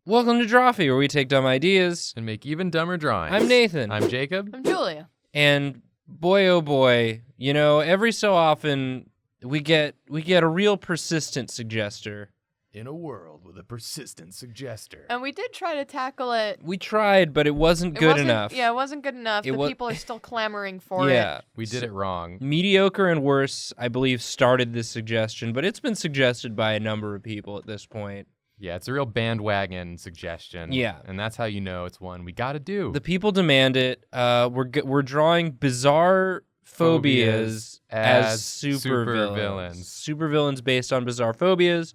Welcome to Drawfee, where we take dumb ideas and make even dumber drawings. I'm Nathan. I'm Jacob. I'm Julia. And boy, oh boy, you know, every so often we get a real persistent suggester. In a world with a persistent suggester. And we did try to tackle it. We tried, but it wasn't good enough. Yeah, it wasn't good enough. The people are still clamoring for Yeah. it. We did it wrong. Mediocre and Worse, I believe, started this suggestion, but it's been suggested by a number of people at this point. Yeah, it's a real bandwagon suggestion. Yeah. And that's how you know it's one we gotta do. The people demand it. We're drawing bizarre phobias as supervillains. Supervillains based on bizarre phobias.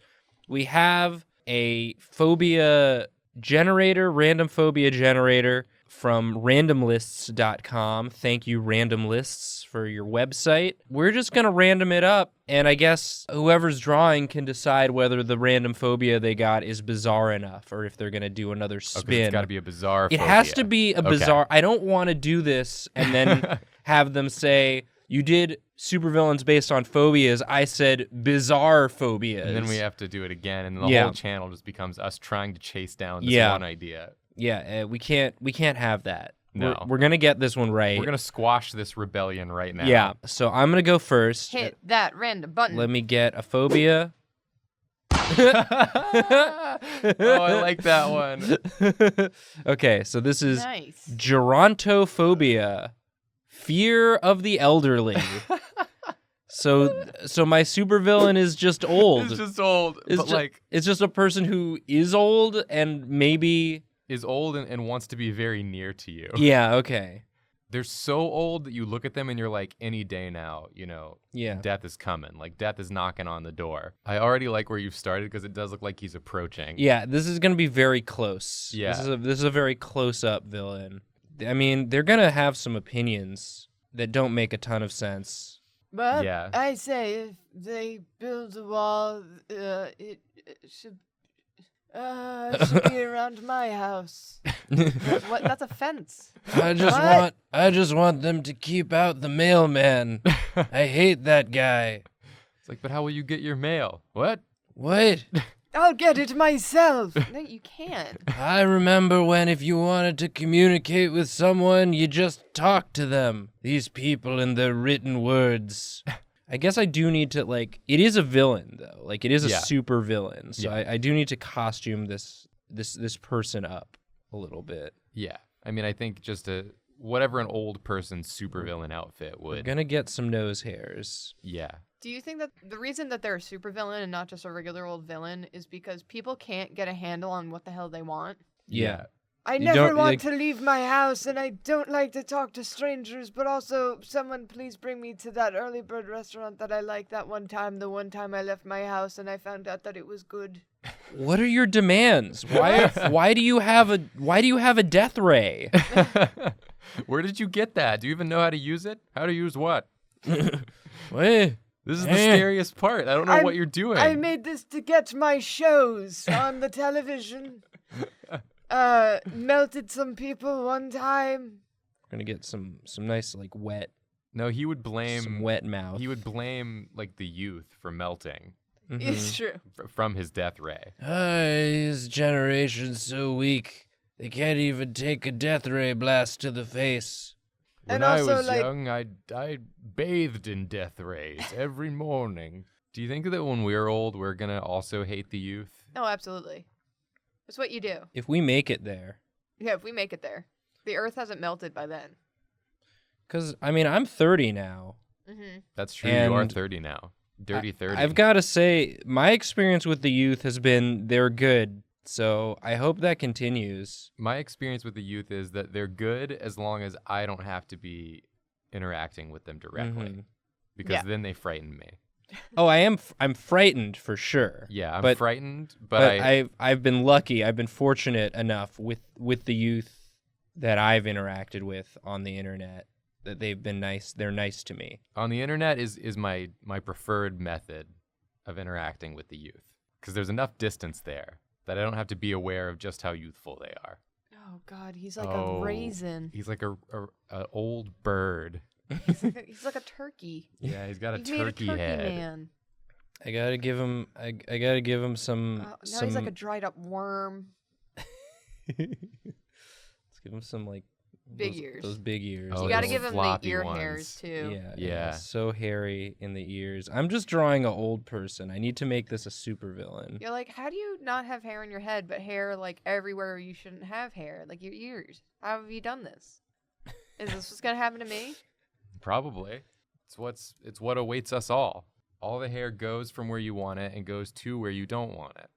We have a phobia generator, random phobia generator from randomlists.com. Thank you, Random Lists, for your website. We're just going to random it up, and I guess whoever's drawing can decide whether the random phobia they got is bizarre enough or if they're going to do another spin. It's got to be a bizarre phobia. It has to be a bizarre. I don't want to do this and then have them say, you did supervillains based on phobias. I said bizarre phobias. And then we have to do it again, and the whole channel just becomes us trying to chase down this one idea. Yeah, we can't have that. No. We're going to get this one right. We're going to squash this rebellion right now. Yeah, so I'm going to go first. Hit that random button. Let me get a phobia. Oh, I like that one. Okay, so this is nice. Gerontophobia, fear of the elderly. So my supervillain is just old. It's just old. It's just a person who is old and maybe is old and wants to be very near to you. Yeah, okay. They're so old that you look at them and you're like, any day now, you know, death is coming. Like, death is knocking on the door. I already like where you've started because it does look like he's approaching. Yeah, this is going to be very close. Yeah. This is a very close-up villain. I mean, they're going to have some opinions that don't make a ton of sense. But I say if they build a wall, it should be around my house. What? That's a fence. I just want them to keep out the mailman. I hate that guy. It's like, but how will you get your mail? What? I'll get it myself. No, you can't. I remember when if you wanted to communicate with someone, you just talk to them. These people and their written words. I guess I do need to, like, it is a villain, though. Like, it is a super villain. So I do need to costume this person up a little bit. Yeah. I mean, I think just whatever an old person's supervillain outfit would. We're going to get some nose hairs. Yeah. Do you think that the reason that they're a supervillain and not just a regular old villain is because people can't get a handle on what the hell they want? Yeah. I never want to leave my house, and I don't like to talk to strangers, but also, someone please bring me to that early bird restaurant that I liked that one time, the one time I left my house and I found out that it was good. What are your demands? Why do you have a death ray? Where did you get that? Do you even know how to use it? How to use what? Wait. This is the scariest part. I don't know what you're doing. I made this to get my shows on the television. Melted some people one time. We're gonna get some nice wet. No, he would blame some wet mouth. He would blame the youth for melting. Mm-hmm. It's true. From his death ray. His generation's so weak they can't even take a death ray blast to the face. When I was young, I bathed in death rays every morning. Do you think that when we're old, we're gonna also hate the youth? Oh, absolutely. That's what you do. If we make it there. Yeah, if we make it there. The Earth hasn't melted by then. Because, I mean, I'm 30 now. Mm-hmm. That's true. You are 30 now. Dirty 30. I've got to say, my experience with the youth has been they're good. So I hope that continues. My experience with the youth is that they're good as long as I don't have to be interacting with them directly. Mm-hmm. Because then they frighten me. Oh, I'm frightened for sure. Yeah, I'm frightened, but I've been lucky. I've been fortunate enough with the youth that I've interacted with on the internet that they've been nice. They're nice to me. On the internet is my preferred method of interacting with the youth because there's enough distance there that I don't have to be aware of just how youthful they are. Oh God, he's like a raisin. He's like a old bird. He's like a turkey. Yeah, he's got a turkey head. Man. I gotta give him. I gotta give him some. Now he's like a dried up worm. Let's give him some like big ears. Those big ears. Oh, You gotta those give him the floppy ear ones. hairs too. Yeah. So hairy in the ears. I'm just drawing an old person. I need to make this a supervillain. You're like, how do you not have hair in your head, but hair like everywhere you shouldn't have hair, like your ears? How have you done this? Is this what's gonna happen to me? Probably. It's what awaits us all. All the hair goes from where you want it and goes to where you don't want it.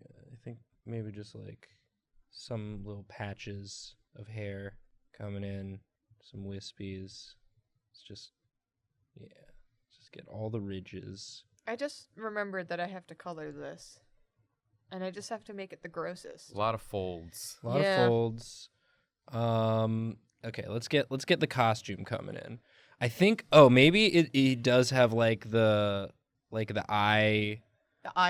Yeah, I think maybe just like some little patches of hair coming in, some wispies. It's just get all the ridges. I just remembered that I have to color this, and I just have to make it the grossest. A lot of folds. A lot of folds. Okay, let's get the costume coming in. I think maybe it does have like the eye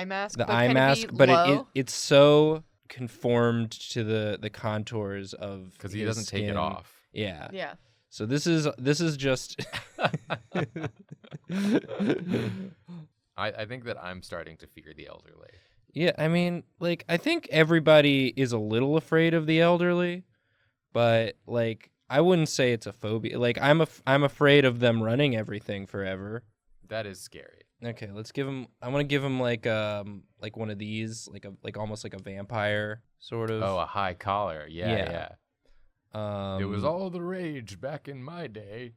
mask. But it's so conformed to the contours of because he doesn't take it off. Yeah. Yeah. So this is just I think that I'm starting to fear the elderly. Yeah, I mean, like I think everybody is a little afraid of the elderly, but like I wouldn't say it's a phobia. Like I'm afraid of them running everything forever. That is scary. Okay, let's give him. I want to give him like one of these, like almost like a vampire sort of. Oh, a high collar. Yeah. It was Um, all the rage back in my day.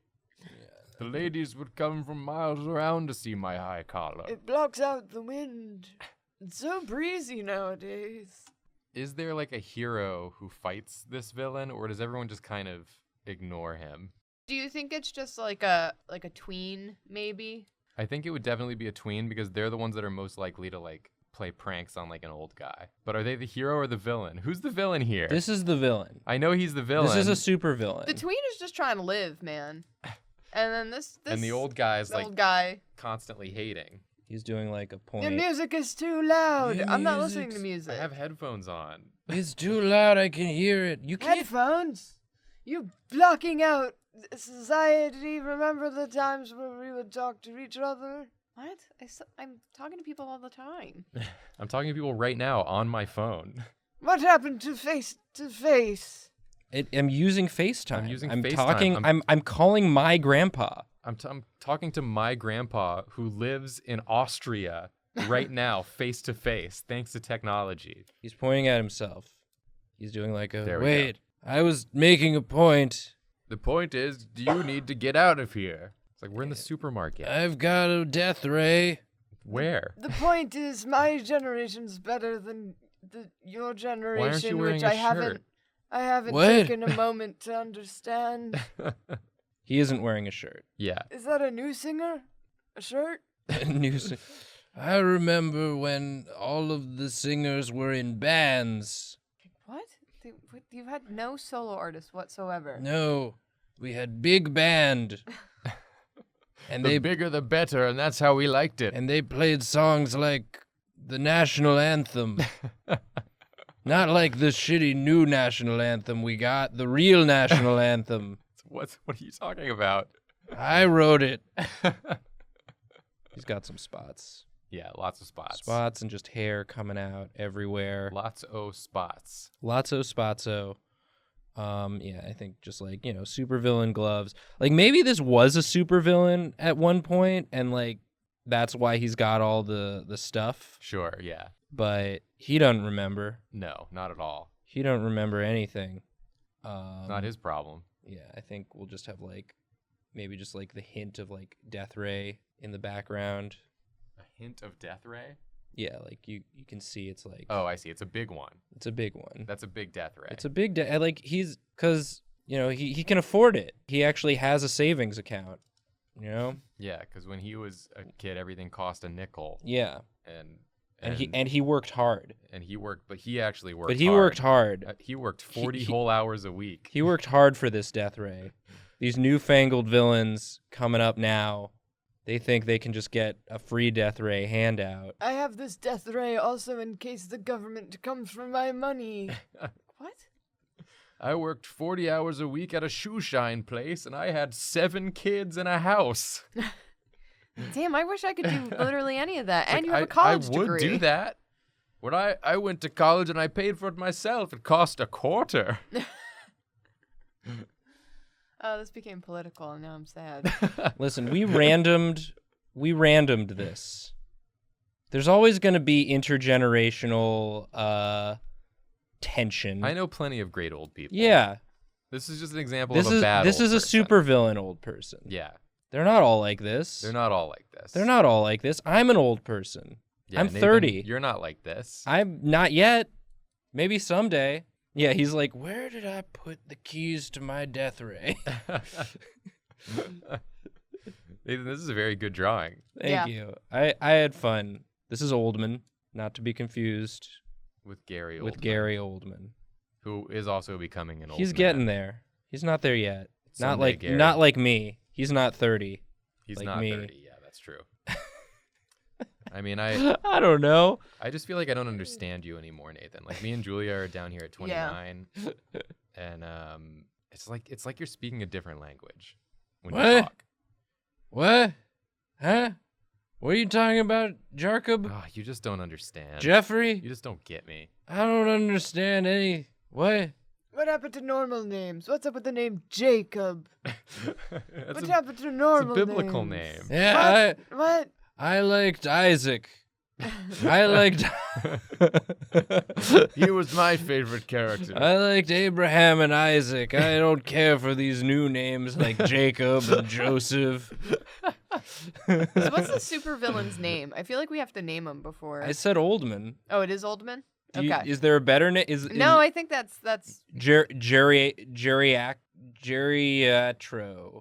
The ladies would come from miles around to see my high collar. It blocks out the wind. It's so breezy nowadays. Is there like a hero who fights this villain, or does everyone just kind of ignore him? Do you think it's just like a tween, maybe? I think it would definitely be a tween because they're the ones that are most likely to like play pranks on like an old guy. But are they the hero or the villain? Who's the villain here? This is the villain. I know he's the villain. This is a super villain. The tween is just trying to live, man. And then this and the old guy's the like old guy. constantly hating. He's doing like a point. Your music is too loud. Your I'm not listening to music's- music. I have headphones on. It's too loud. I can hear it. You can't. Headphones? You blocking out society. Remember the times where we would talk to each other? What? I'm talking to people all the time. I'm talking to people right now on my phone. What happened to face to face? I'm using FaceTime. I'm using I'm FaceTime. talking. I'm calling my grandpa. I'm talking to my grandpa who lives in Austria right now, face to face, thanks to technology. He's pointing at himself. He's doing like a There we wait. I was making a point. The point is, do you need to get out of here? It's like we're in the supermarket. I've got a death ray. Where? The point is, my generation's better than your generation, wearing which a I haven't. shirt? I haven't What? taken a moment to understand. He isn't wearing a shirt. Yeah. Is that a new singer? A shirt? I remember when all of the singers were in bands. What? You had no solo artists whatsoever. No, we had big band. And The they bigger the better, and that's how we liked it. and they played songs like the national anthem. Not like the shitty new national anthem we got, the real national anthem. What are you talking about? I wrote it. He's got some spots. Yeah, lots of spots. Spots and just hair coming out everywhere. Lots of spots. Lots of spotso. Yeah, I think just like, supervillain gloves. Like maybe this was a supervillain at one point and like that's why he's got all the stuff, Sure, yeah. but he doesn't remember. No, not at all. He don't remember anything. Not his problem. Yeah, I think we'll just have like maybe just like the hint of like death ray in the background. A hint of death ray? Yeah, like you can see it's like Oh, I see. It's a big one. it's a big one. That's a big death ray. It's a big like he's cuz he can afford it. He actually has a savings account, Yeah, because when he was a kid, everything cost a nickel, Yeah. And he worked hard. and he worked, but he actually worked. But he hard. worked hard. He worked 40 whole hours a week. He worked hard for this death ray. These newfangled villains coming up now, they think they can just get a free death ray handout. I have this death ray also in case the government comes for my money. What? I worked 40 hours a week at a shoe shine place, and I had 7 kids and a house. Damn, I wish I could do literally any of that. And Like, you have a college I would degree. do that. When I went to college and I paid for it myself, it cost $0.25. Oh, this became political, and now I'm sad. Listen, we randomed this. There's always going to be intergenerational tension. I know plenty of great old people. Yeah. This is just an example of a bad This old is a person. supervillain old person. Yeah. They're not all like this. They're not all like this. They're not all like this. I'm an old person. Yeah, I'm Nathan, 30. You're not like this. I'm not yet. Maybe someday. Yeah, he's like, where did I put the keys to my death ray? Nathan, this is a very good drawing. Thank you. I had fun. This is Oldman, not to be confused With Gary Oldman. with Gary Oldman. Who is also becoming an old He's man. getting there. He's not there yet. Someday, Gary. Not like me. He's not 30. He's like not me. 30. Yeah, that's true. I mean, I don't know. just feel like I don't understand you anymore, Nathan. Like me and Julia are down here at 29, and it's like you're speaking a different language when you What? talk. What? Huh? What are you talking about, Jacob? Oh, you just don't understand. Jeffrey? You just don't get me. I don't understand any. What? What happened to normal names? What's up with the name Jacob? That's What a, happened to it's a normal biblical names? name. Yeah, What? I liked Isaac. I liked. He was my favorite character. I liked Abraham and Isaac. I don't care for these new names like Jacob and Joseph. So what's the supervillain's name? I feel like we have to name him before. I said Oldman. Oh, it is Oldman? Okay. Is there a better name? No, I think that's Geriatro.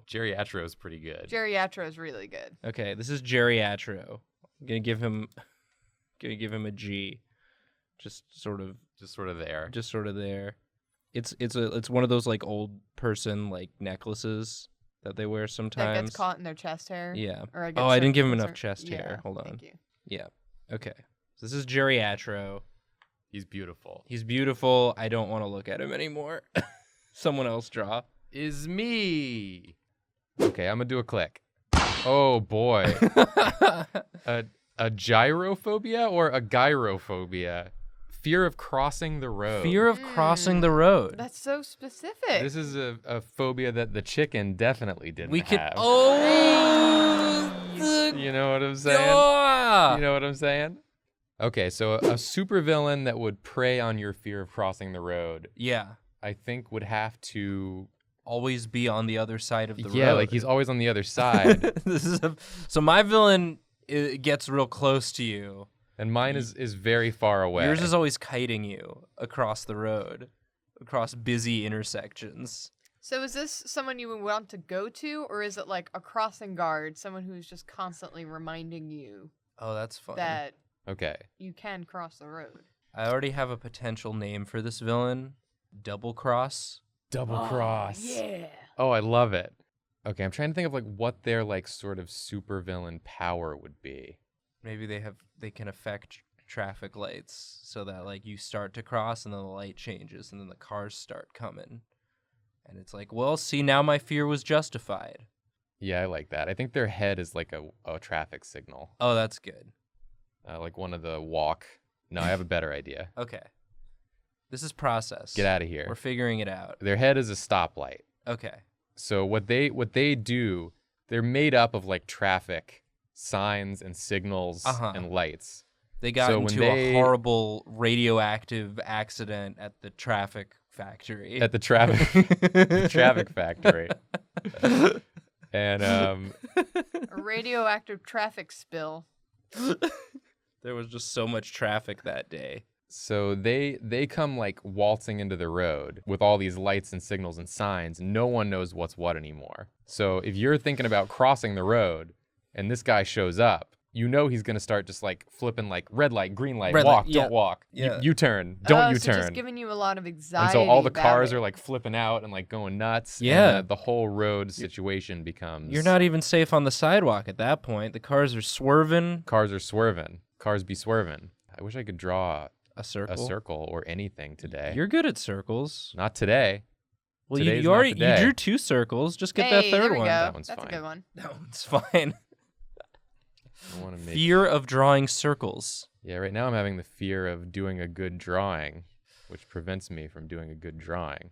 Geriatro is pretty good. Geriatro is really good. Okay, this is Geriatro. I'm gonna give him a G. Just sort of there. It's one of those like old person like necklaces that they wear sometimes. That gets caught in their chest hair. Yeah. Or Oh, I didn't give him enough chest hair. Yeah, Hold on. Thank you. Yeah. Okay. So this is Geriatro. He's beautiful. He's beautiful. I don't want to look at him anymore. Someone else draw. Is me. Okay, I'm gonna do a click. Oh boy. A gyrophobia or a gyrophobia? Fear of crossing the road. Fear of crossing the road. That's so specific. This is a phobia that the chicken definitely didn't have. You know what I'm saying? You know what I'm saying? Okay, so a supervillain that would prey on your fear of crossing the road, Yeah. I think would have to Always be on the other side of the road. Yeah, like he's always on the other side. So my villain gets real close to you. And mine is very far away. Yours is always kiting you across the road, across busy intersections. So is this someone you would want to go to, or is it like a crossing guard, someone who's just constantly reminding you Oh, that's fun. that Okay. you can cross the road? I already have a potential name for this villain. Double Cross. Double cross. Yeah. Oh, I love it. Okay, I'm trying to think of like what their like sort of supervillain power would be. Maybe they can affect traffic lights so that like you start to cross and then the light changes and then the cars start coming. And it's like, well, see, now my fear was justified. Yeah, I like that. I think their head is like a traffic signal. Oh, that's good. Like one of the walk. No, I have a better idea. Okay. This is process. Get out of here. We're figuring it out. Their head is a stoplight. Okay. So what they do, they're made up of like traffic signs and signals and lights. They got into a horrible radioactive accident at the traffic factory. At the traffic factory. And A radioactive traffic spill. There was just so much traffic that day. so they come like waltzing into the road with all these lights and signals and signs. No one knows what's what anymore. So if you're thinking about crossing the road and this guy shows up, you know he's going to start just like flipping like red light, green light, walk, don't walk, U-turn, don't U-turn. So just giving you a lot of anxiety. And so all the about cars it. are like flipping out and like going nuts. Yeah. And the whole road situation becomes... You're not even safe on the sidewalk at that point. The cars are swerving. Cars are swerving. Cars be swerving. I wish I could draw A circle. or anything today. You're good at circles. Not today. Well, Today's you not already the day. drew 2 circles. Just get Hey, that there third we one. go. That one's That's fine. a good one. That one's fine. I want to make... Fear of drawing circles. Yeah, right now I'm having the fear of doing a good drawing, which prevents me from doing a good drawing.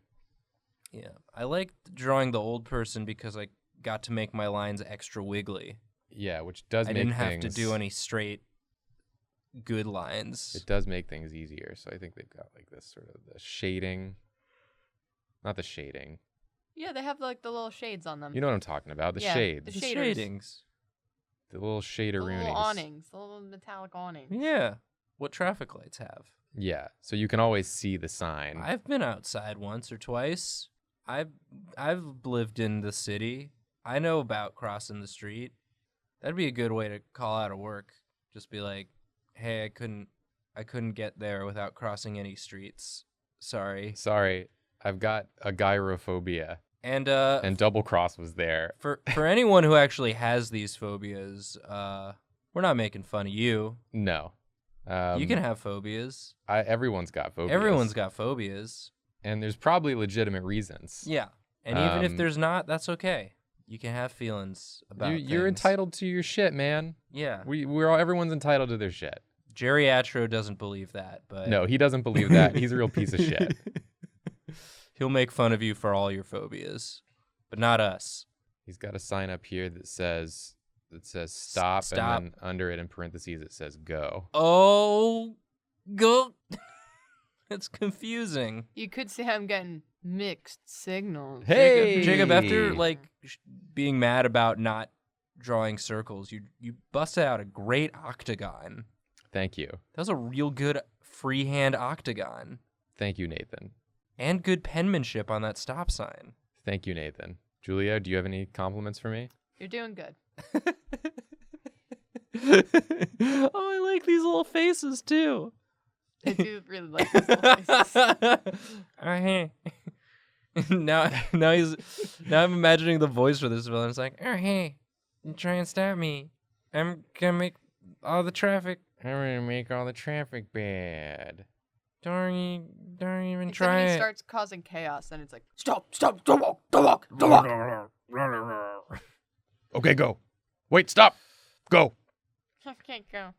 Yeah, I like drawing the old person because I got to make my lines extra wiggly. Yeah, which does I make didn't have things... to do any straight good lines. It does make things easier. So I think they've got like this sort of the shading. Not the shading. Yeah, they have like the little shades on them. You know what I'm talking about. The Yeah, shades. the The shaders. shadings. The little The shaderoonies. little awnings, the little metallic awnings. Yeah, what traffic lights have. Yeah, so you can always see the sign. I've been outside once or twice. I've lived in the city. I know about crossing the street. That'd be a good way to call out of work. Just be like, "Hey, I couldn't get there without crossing any streets. Sorry." Sorry, I've got AGYROPHOBIA. And Double Cross was there. for anyone who actually has these phobias, we're not making fun of you. No. You can have phobias. Everyone's got phobias. Everyone's got phobias. And there's probably legitimate reasons. Yeah. And even if there's not, that's okay. You can have feelings about You're things. entitled to your shit, man. Yeah. Everyone's entitled to their shit. Jerry Atro doesn't believe that, but No, he doesn't believe that. He's a real piece of shit. he'll make fun of you for all your phobias, but not us. He's got a sign up here that says stop, Stop. and then under it in parentheses it says go. Oh, go. It's confusing. You could say I'm getting mixed signals. Hey, Jacob, after like being mad about not drawing circles, you busted out a great octagon. Thank you. That was a real good freehand octagon. Thank you, Nathan. And good penmanship on that stop sign. Thank you, Nathan. Julia, do you have any compliments for me? You're doing good. Oh, I like these little faces too. I do really like these little faces. Hey. now I'm imagining the voice for this villain. It's like, oh hey, you try and stop me. I'm gonna make all the traffic. I'm gonna make all the traffic bad. Don't even Except try when he it. starts causing chaos, and it's like, Stop! Don't walk! Okay, go. Wait, stop. Go. I can't go.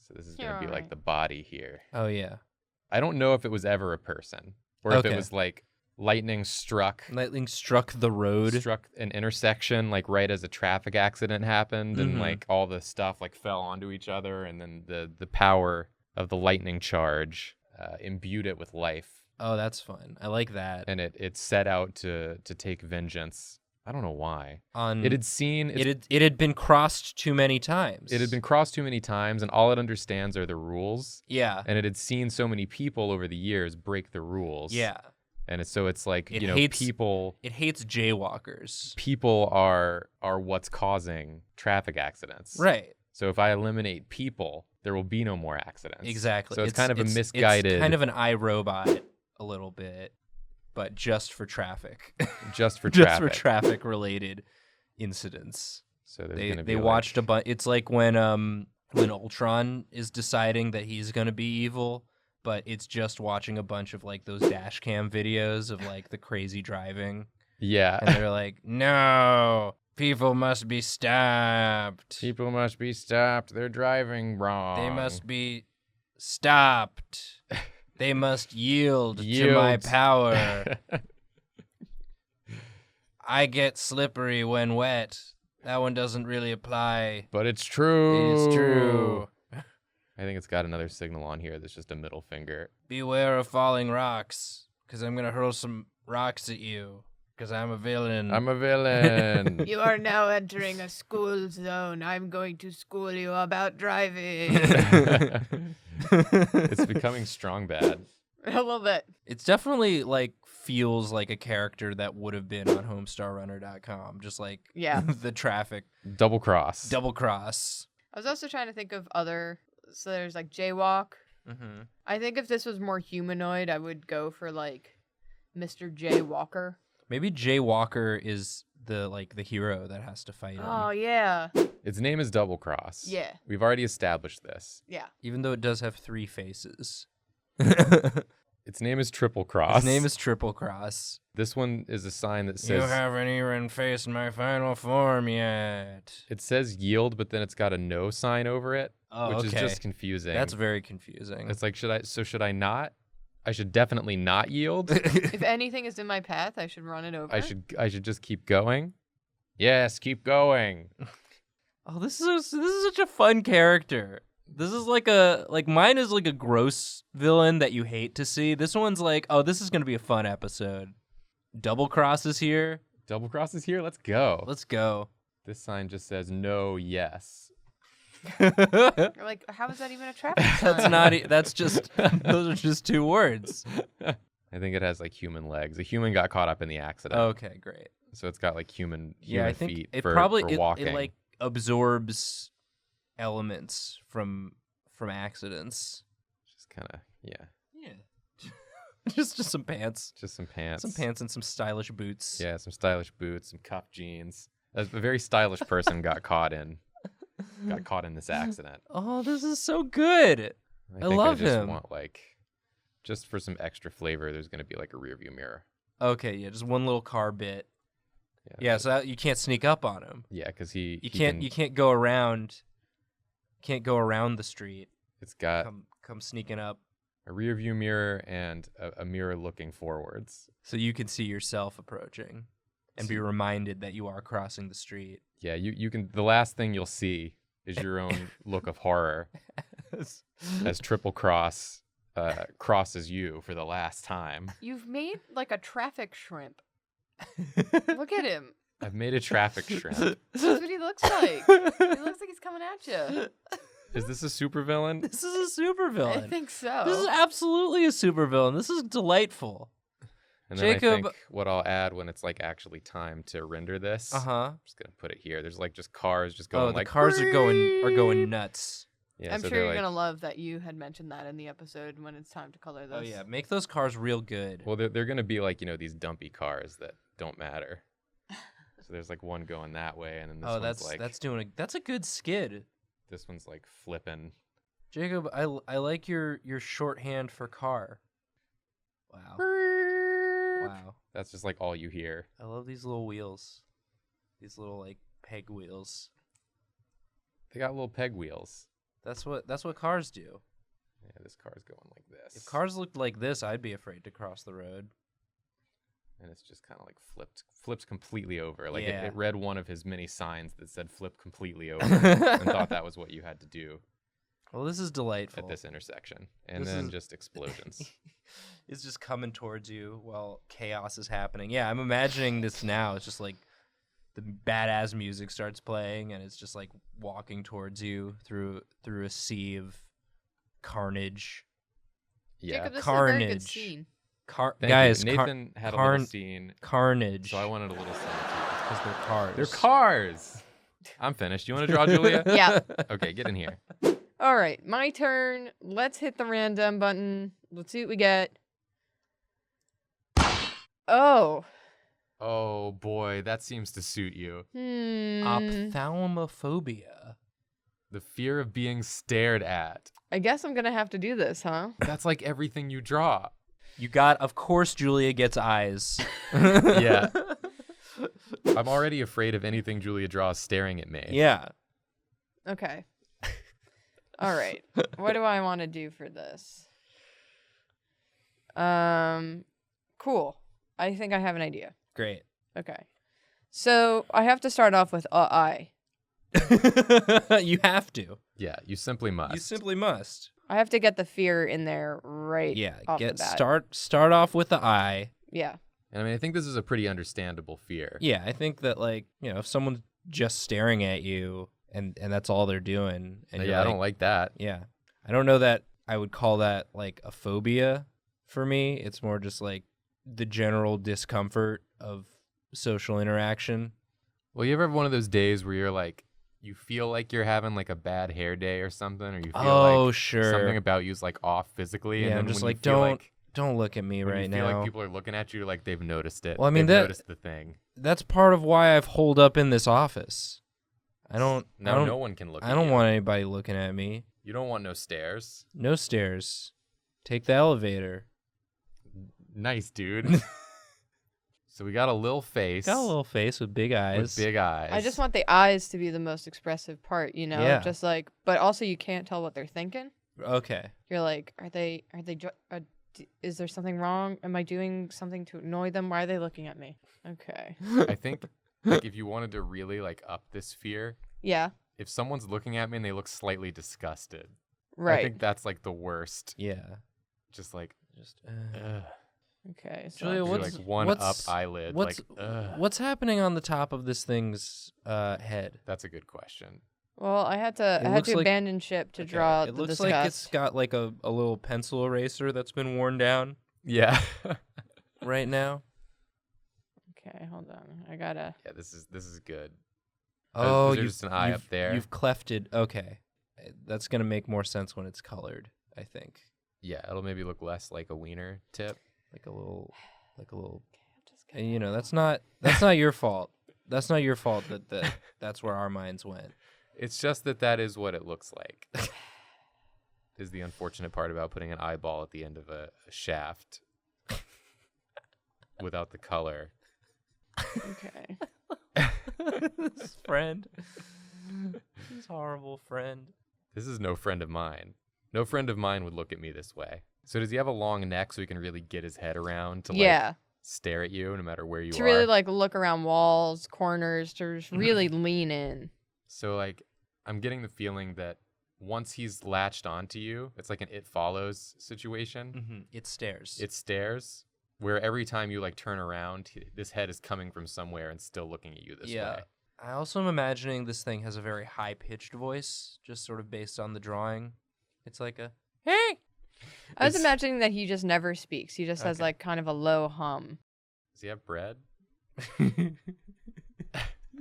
So this is You're gonna be like alright. the body here. Oh yeah, I don't know if it was ever a person or if Okay. it was like lightning struck lightning struck the road. struck an intersection like right as a traffic accident happened and Mhm. like all the stuff like fell onto each other and then the power of the lightning charge imbued it with life Oh, that's fun. I like that. and it set out to take vengeance. I don't know why. On It had seen it had been crossed too many times. it had been crossed too many times and all it understands are the rules. Yeah. And it had seen so many people over the years break the rules. Yeah. And so it's like, It you know, hates- people It hates jaywalkers. are what's causing traffic accidents. Right. So if I eliminate people, there will be no more accidents. Exactly. So it's kind of a misguided It's kind of an iRobot a little bit, but just for traffic. just for just traffic. for traffic related incidents. So there's They gonna be watched a bunch. It's like when Ultron is deciding that he's gonna be evil, but it's just watching a bunch of like those dash cam videos of like the crazy driving, Yeah. and they're like, "No, people must be stopped. People must be stopped. They're driving wrong. They must be stopped. They must yield to my Yield. power. I get slippery when wet. That one doesn't really apply. But it's true. It's true. I think it's got another signal on here that's just a middle finger. Beware of falling rocks, because I'm going to hurl some rocks at you, because I'm a villain. I'm a villain. You are now entering a school zone. I'm going to school you about driving. It's becoming strong bad. A little bit. It's definitely like feels like a character that would have been on homestarrunner.com, just like Yeah. the traffic Double cross. double cross. I was also trying to think of other. So there's like jaywalk. Mm-hmm. I think if this was more humanoid, I would go for like Mr. Jaywalker. Maybe Jay Walker is the hero that has to fight him. Oh yeah. Its name is Double Cross. Yeah. We've already established this. Yeah. Even though it does have 3 faces. Its name is Triple Cross. His name is Triple Cross. This one is a sign that You says... haven't even faced my final form yet. It says yield, but then it's got a no sign over it, Oh, which okay. is just confusing. That's very confusing. It's like, should I not? I should definitely not yield. If anything is in my path, I should run it over. I should just keep going. Yes, keep going. Oh, this is such a fun character. This is like mine is like a gross villain that you hate to see. This one's like, oh, this is gonna be a fun episode. Double Cross is here. Double Cross is here. Let's go. Let's go. This sign just says no, yes. You're like, how is that even a traffic sign? That's not. That's just. Those are just 2 words. I think it has like human legs. A human got caught up in the accident. Okay, great. So it's got like human Yeah, I think feet it for probably walking. it like absorbs elements from accidents. Just kind of, yeah. Yeah. just some pants. Just some pants. Some pants and some stylish boots. Yeah, some stylish boots, some cuff jeans. A very stylish person got caught in this accident. Oh, this is so good. I think love I just him. want like, just for some extra flavor, there's gonna be like a rear view mirror. Okay, yeah, just one little car bit. Yeah, Yeah, so you can't sneak up on him. yeah, because You can't go around. Can't go around the street. It's got Come sneaking up, a rear view mirror and a mirror looking forwards. so you can see yourself approaching, and be reminded that you are crossing the street. Yeah, you can. The last thing you'll see is your own look of horror as Triple Cross crosses you for the last time. You've made like a traffic shrimp. Look at him. I've made a traffic shrimp. That's what he looks like. He looks like he's coming at you. Is this a supervillain? This is a supervillain. I think so. This is absolutely a supervillain. This is delightful. And then Jacob- I think what I'll add when it's like actually time to render this, Uh-huh. I'm just gonna put it here. There's like just cars just Oh, going the like cars are going nuts. Yeah, I'm so sure they're you're like, gonna love that you had mentioned that in the episode when it's time to color this. Oh yeah, make those cars real good. Well, they're gonna be like, these dumpy cars that don't matter. So there's like one going that way, and then this one's that's a good skid. this one's like flipping. Jacob, I like your shorthand for car. Wow. Wow. That's just like all you hear. I love these little wheels. These little like peg wheels. They got little peg wheels. That's what cars do. Yeah, this car's going like this. If cars looked like this, I'd be afraid to cross the road. And it's just kind of like flips completely over. Like Yeah. it read one of his many signs that said "flip completely over" and thought that was what you had to do Well, this is delightful. at this intersection. And This then is- just explosions. It's just coming towards you while chaos is happening. Yeah, I'm imagining this now. It's just like the badass music starts playing, and it's just like walking towards you through a sea of carnage. Yeah. Jacob, this is a very good Carnage. scene. Thank Guys, you. Nathan had a little scene, carnage. so I wanted a little scene too. because they're cars. They're cars. I'm finished. You want to draw, Julia? Yeah. Okay, get in here. All right, my turn. Let's hit the random button. Let's see what we get. Oh. Oh boy, that seems to suit you. Ophthalmophobia. The fear of being stared at. I guess I'm gonna have to do this, huh? That's like everything you draw. You got, of course, Julia gets eyes. Yeah. I'm already afraid of anything Julia draws staring at me. Yeah. Okay. All right. What do I want to do for this? Cool. I think I have an idea. Great. Okay. So I have to start off with I. You have to. Yeah, you simply must. You simply must. I have to get the fear in there right Yeah. off the bat. Start off with the eye. Yeah. And I mean, I think this is a pretty understandable fear. Yeah, I think that if someone's just staring at you and that's all they're doing, and Yeah, you're I don't like that. Yeah, I don't know that I would call that like a phobia for me. It's more just like the general discomfort of social interaction. Well, you ever have one of those days where you're like, you feel like you're having like a bad hair day or something, or you feel like sure. something about you's like off physically, Yeah, and I'm then just when like, you feel don't look at me when right you feel now. like people are looking at you, like they've noticed it. Well, I mean, they've that- noticed the thing. That's part of why I've holed up in this office. No I don't one can look. I at don't you. want anybody looking at me. You don't want no stares. No stairs. Take the elevator. Nice, dude. So we got a little face. Got a little face with big eyes. With big eyes. I just want the eyes to be the most expressive part, you know? Yeah. Just like, but also you can't tell what they're thinking. Okay. You're like, is there something wrong? Am I doing something to annoy them? Why are they looking at me? Okay. I think like if you wanted to really like up this fear, Yeah. if someone's looking at me and they look slightly disgusted, Right. I think that's like the worst. Yeah. Just like, Just. Okay. So Julia, do, what's like one what's- up eyelid. What's like, ugh. what's happening on the top of this thing's head? That's a good question. well, I had to looks like- abandon ship to Okay, draw It the looks disgust. like it's got like a little pencil eraser that's been worn down Yeah. right now. Okay, hold on. I gotta. Yeah, this is good. Oh, is there just an eye up there? You've clefted. Okay, that's gonna make more sense when it's colored. I think Yeah, it'll maybe look less like a wiener tip. like a little. And you know, that's not your fault. That's not your fault that's where our minds went. It's just that is what it looks like. Is the unfortunate part about putting an eyeball at the end of a shaft without the color. Okay. This friend, this horrible friend. This is no friend of mine. No friend of mine would look at me this way. So does he have a long neck so he can really get his head around to like stare at you no matter where you To are? really like look around walls, corners, to just really lean in. So like I'm getting the feeling that once he's latched onto you, it's like an It Follows situation. Mm-hmm. It stares. It stares, where every time you like turn around, this head is coming from somewhere and still looking at you this way. I also am imagining this thing has a very high-pitched voice, just sort of based on the drawing. It's like a, hey! I was It's- imagining that he just never speaks. He just has Okay. like kind of a low hum. Does he have bread?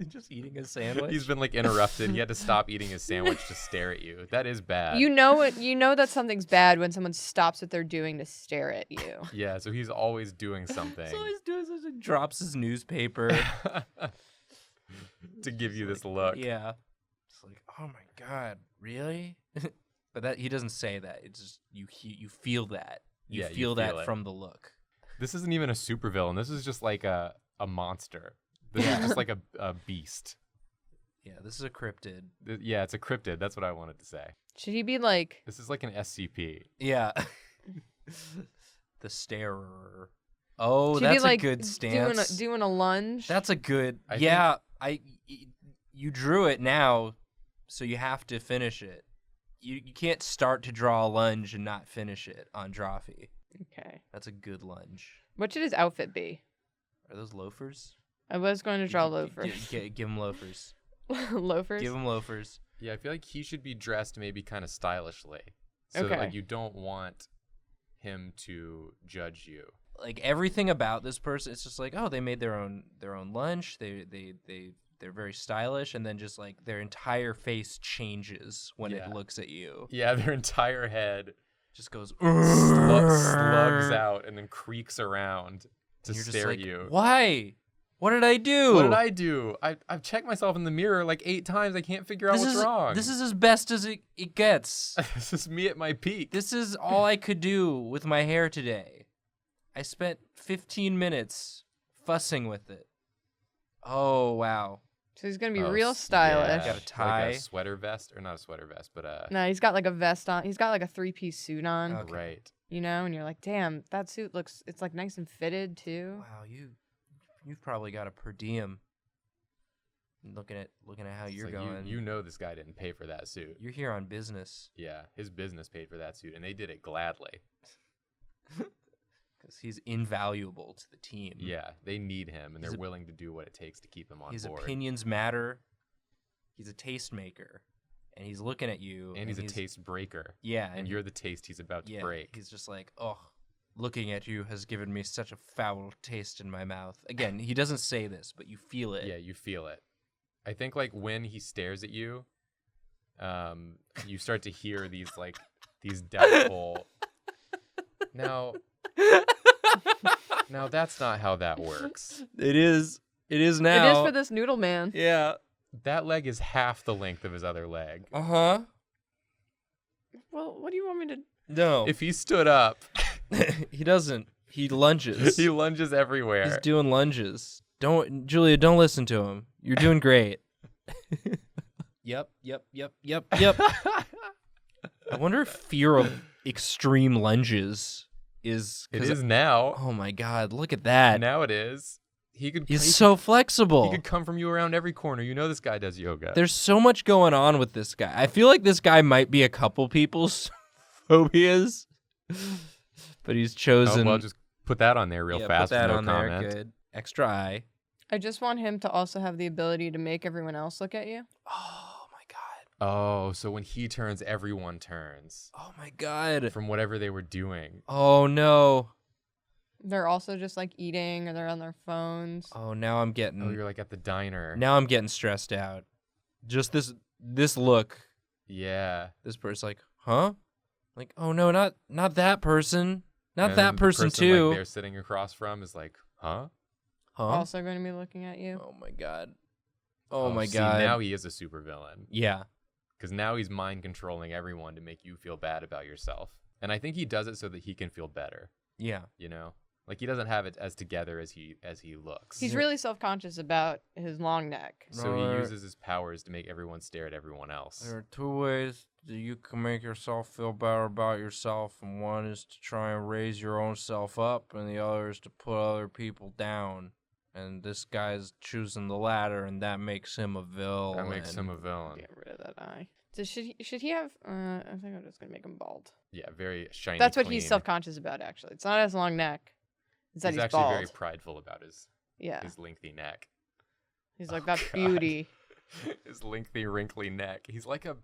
Just eating a sandwich. He's been like interrupted. He had to stop eating his sandwich to stare at you. That is bad. You know it. You know that something's bad when someone stops what they're doing to stare at you. Yeah, so he's always doing something So he's doing this, he drops his newspaper. to give you this look. Yeah. It's like, oh my god, really? But that he doesn't say that. It's just you feel that. You Yeah, you feel that feel it. from the look. This isn't even a supervillain. This is just like a monster. This is just like a beast. Yeah, this is a cryptid. Yeah, it's a cryptid. That's what I wanted to say. Should he be like? This is like an SCP. Yeah. The starer. Oh, Should he that's like a good stance. doing a lunge? That's a good. I Yeah, you drew it now, so you have to finish it. You can't start to draw a lunge and not finish it on Drawfee. Okay. That's a good lunge. What should his outfit be? Are those loafers? I was going to draw loafers. Give him loafers. Loafers. Give him loafers. Yeah, I feel like he should be dressed maybe kind of stylishly, so that Okay. like you don't want him to judge you. Like everything about this person, it's just like, oh, they made their own lunch. They're very stylish, and then just like their entire face changes when Yeah. it looks at you. Yeah, their entire head Just goes slugs out and then creaks around to And you're just stare like, at you. Why? What did I do? What did I do? I've checked myself in the mirror like 8 times. I can't figure out what's wrong. This is as best as it gets. This is me at my peak. This is all I could do with my hair today. I spent 15 minutes fussing with it. Oh, wow. So he's gonna be Oh, real stylish. Got a tie. Like a sweater vest, or not a sweater vest, but No, he's got like a vest on. He's got like a 3-piece suit on. Okay. right. You know, and you're like, damn, that suit looks. It's like nice and fitted too. Wow, you've probably got a per diem. Looking at how It's you're like going. You know this guy didn't pay for that suit. You're here on business Yeah, his business paid for that suit, and they did it gladly. because he's invaluable to the team. Yeah, they need him, and He's they're a- willing to do what it takes to keep him on His board. opinions matter. He's a tastemaker, and he's looking at you. And he's a taste breaker. Yeah, And you're the taste he's about to break. He's just like, oh, looking at you has given me such a foul taste in my mouth. Again, he doesn't say this, but you feel it. Yeah, you feel it. I think like when he stares at you, you start to hear these doubtful. Now that's not how that works. It is. It is It now. is for this noodle man. Yeah. That leg is half the length of his other leg. Uh huh. Well, what do you want me to? No. If he stood up, he doesn't. He lunges. He lunges everywhere. He's doing lunges. Julia, don't listen to him. You're doing great. Yep. I wonder if fear of extreme lunges is... It is now. Oh my God, look at that. Now it is. He's so flexible. He could come from you around every corner. You know this guy does yoga. There's so much going on with this guy. I feel like this guy might be a couple people's phobias, but he's chosen... Oh, well, just put that on there real fast. Put that no on comment. there. Good. Extra eye. I just want him to also have the ability to make everyone else look at you. Oh my God. Oh, so when he turns, everyone turns. Oh my God. From whatever they were doing. Oh no. They're also just like eating or they're on their phones. Oh, now I'm getting... Oh, you're like at the diner. Now I'm getting stressed out. Just this look. Yeah. This person's like, huh? Like, oh no, not that person. Not And that the person like, too. they're sitting across from is like, huh? Huh? Also going to be looking at you. Oh my God. Oh my see, God. now he is a supervillain. Yeah. Because now he's mind controlling everyone to make you feel bad about yourself. And I think he does it so that he can feel better. Yeah. You know? Like he doesn't have it as together as he looks. He's really self-conscious about his long neck. So he uses his powers to make everyone stare at everyone else. There are two ways that you can make yourself feel better about yourself, and one is to try and raise your own self up, and the other is to put other people down. And this guy's choosing the latter, and that makes him a villain. That makes him a villain. Get rid of that eye. So should he have? I think I'm just gonna make him bald. Yeah, very shiny. That's what clean. he's self-conscious about. Actually, it's not his long neck. It's that He's he's actually bald. very prideful about his lengthy neck. He's like that beauty. His lengthy, wrinkly neck. He's like a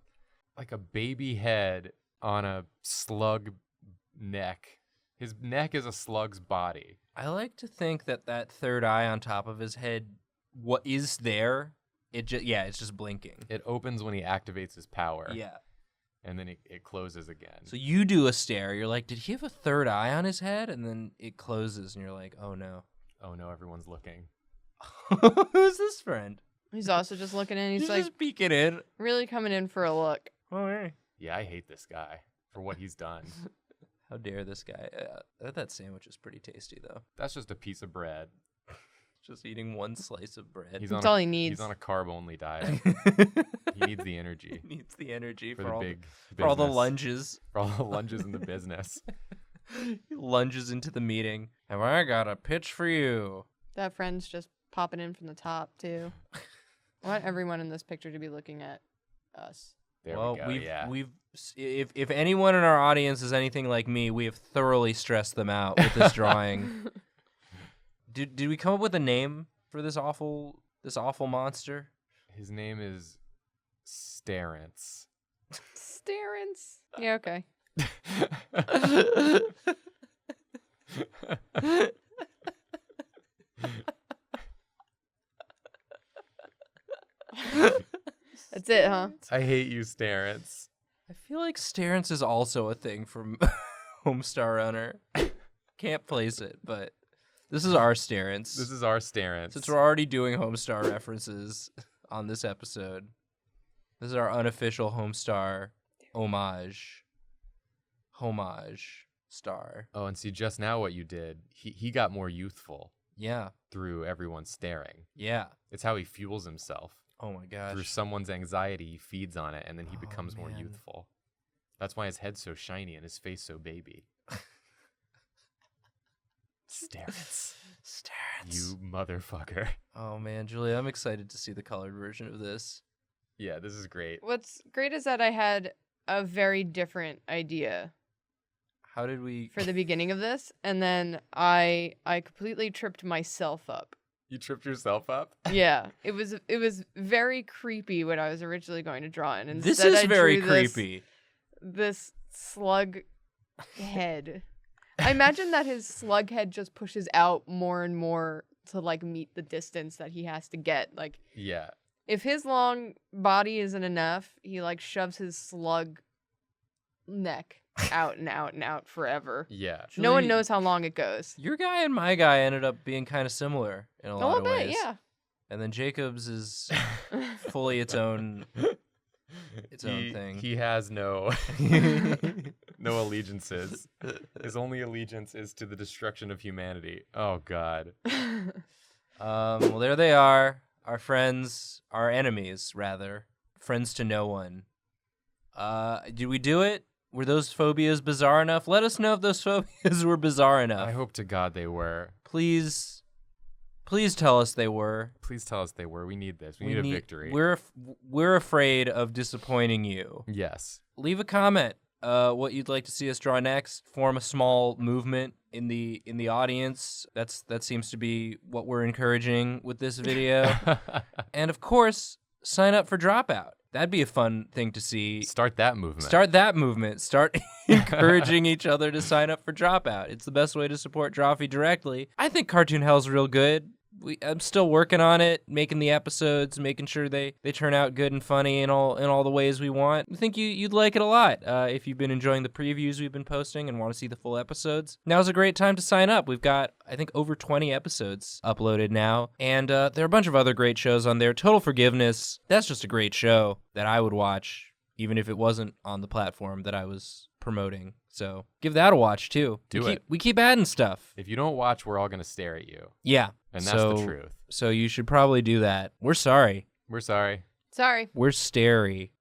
baby head on a slug neck. His neck is a slug's body. I like to think that third eye on top of his head, what is there? It's just blinking. It opens when he activates his power. Yeah. And then it closes again. So you do a stare. You're like, did he have a third eye on his head? And then it closes, and you're like, oh no. Oh no, everyone's looking. Who's this friend? He's also just looking in. He's like just peeking in. really coming in for a look. Oh hey. Yeah, I hate this guy for what he's done. How dare this guy? That sandwich is pretty tasty though. That's just a piece of bread. Just eating one slice of bread. That's all he needs. He's on a carb-only diet. He needs the energy. He needs the energy for for all big for all the business. lunges. For all the lunges in the business. He lunges into the meeting. Have I got a pitch for you? That friend's just popping in from the top too. I want everyone in this picture to be looking at us. There well, we go. we've if anyone in our audience is anything like me, we have thoroughly stressed them out with this drawing. Did we come up with a name for this awful monster? His name is Starence. Starence. Yeah, okay. That's it, huh? I hate you, Starence. I feel like Starence is also a thing from Homestar Runner. Can't place it, but this is our Starence. This is our Starence. Since we're already doing Homestar references on this episode, this is our unofficial Homestar homage star. Oh, and see, just now what you did, he got more youthful. Yeah. Through everyone staring. Yeah. It's how he fuels himself. Oh my gosh. Through someone's anxiety, he feeds on it, and then he becomes more man. youthful. That's why his head's so shiny and his face so baby. Starence. You motherfucker. Oh man, Julia, I'm excited to see the colored version of this. Yeah, this is great. What's great is that I had a very different idea How did we for the beginning of this, and then I completely tripped myself up. You tripped yourself up? Yeah, it was very creepy what I was originally going to draw, and This instead is I very drew creepy. This slug head. I imagine that his slug head just pushes out more and more to like meet the distance that he has to get. Like, Yeah. if his long body isn't enough, he like shoves his slug neck out and out and out forever. Yeah. No one Julie, knows how long it goes. Your guy and my guy ended up being kind of similar in a lot A of little bit, ways. yeah. And then Jacob's is fully its own thing. He has no no allegiances. His only allegiance is to the destruction of humanity. Oh, God. Well, there they are. Our friends, our enemies, rather. Friends to no one. Did we do it? Were those phobias bizarre enough? Let us know if those phobias were bizarre enough. I hope to God they were. Please tell us they were. Please tell us they were. We need this. We need a victory. We're afraid of disappointing you. Yes. Leave a comment. What you'd like to see us draw next. Form a small movement in the audience. That seems to be what we're encouraging with this video. And of course, sign up for Dropout. That'd be a fun thing to see. Start that movement. Start encouraging each other to sign up for Dropout. It's the best way to support Drawfee directly. I think Cartoon Hell's real good. I'm still working on it, making the episodes, making sure they turn out good and funny in all the ways we want. I think you'd like it a lot if you've been enjoying the previews we've been posting and want to see the full episodes. Now's a great time to sign up. We've got, I think, over 20 episodes uploaded now, and there are a bunch of other great shows on there. Total Forgiveness, that's just a great show that I would watch, even if it wasn't on the platform that I was promoting. So give that a watch, too. We keep adding stuff. If you don't watch, we're all going to stare at you. Yeah. And that's the truth. So you should probably do that. We're sorry. We're sorry. Sorry. We're starey.